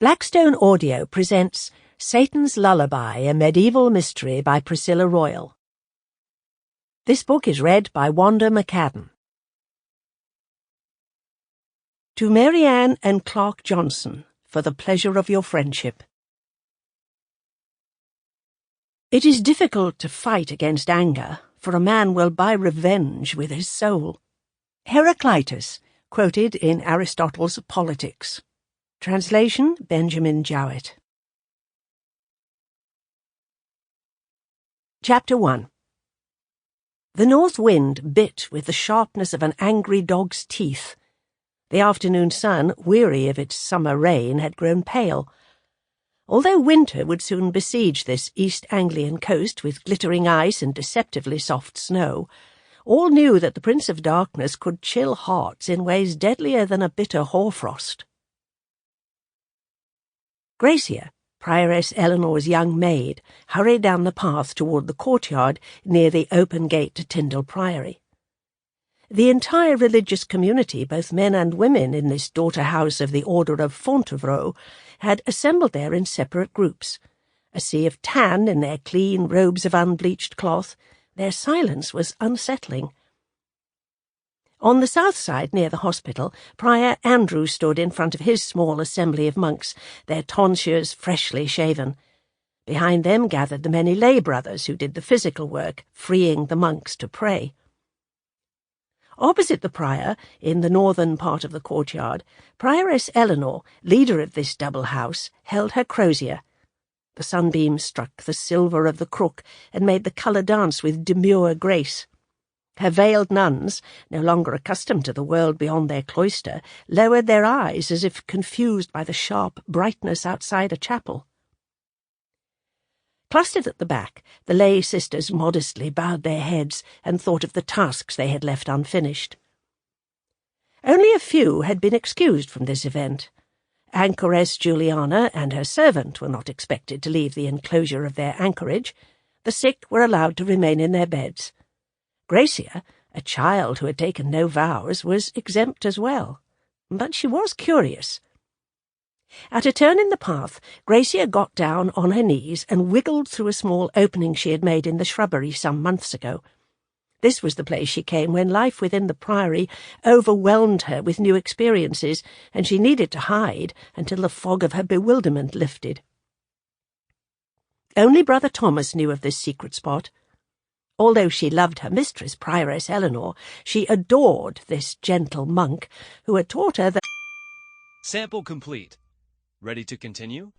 Blackstone Audio presents Satan's Lullaby, a medieval mystery by Priscilla Royal. This book is read by Wanda McCaddon. To Mary Ann and Clark Johnson, for the pleasure of your friendship. It is difficult to fight against anger, for a man will buy revenge with his soul. Heraclitus, quoted in Aristotle's Politics. Translation, Benjamin Jowett. Chapter 1. The north wind bit with the sharpness of an angry dog's teeth. The afternoon sun, weary of its summer rain, had grown pale. Although winter would soon besiege this East Anglian coast with glittering ice and deceptively soft snow, all knew that the Prince of Darkness could chill hearts in ways deadlier than a bitter hoarfrost. Gracia, Prioress Eleanor's young maid, hurried down the path toward the courtyard near the open gate to Tyndal Priory. The entire religious community, both men and women, in this daughter house of the Order of Fontevraud, had assembled there in separate groups. A sea of tan in their clean robes of unbleached cloth, their silence was unsettling. On the south side, near the hospital, Prior Andrew stood in front of his small assembly of monks, their tonsures freshly shaven. Behind them gathered the many lay brothers who did the physical work, freeing the monks to pray. Opposite the prior, in the northern part of the courtyard, Prioress Eleanor, leader of this double house, held her crozier. The sunbeams struck the silver of the crook and made the colour dance with demure grace. Her veiled nuns, no longer accustomed to the world beyond their cloister, lowered their eyes as if confused by the sharp brightness outside a chapel. Clustered at the back, the lay sisters modestly bowed their heads and thought of the tasks they had left unfinished. Only a few had been excused from this event. Anchoress Juliana and her servant were not expected to leave the enclosure of their anchorage. The sick were allowed to remain in their beds. Gracia, a child who had taken no vows, was exempt as well. But she was curious. At a turn in the path, Gracia got down on her knees and wiggled through a small opening she had made in the shrubbery some months ago. This was the place she came when life within the priory overwhelmed her with new experiences, and she needed to hide until the fog of her bewilderment lifted. Only Brother Thomas knew of this secret spot. Although she loved her mistress, Prioress Eleanor, she adored this gentle monk who had taught her that— Sample complete. Ready to continue?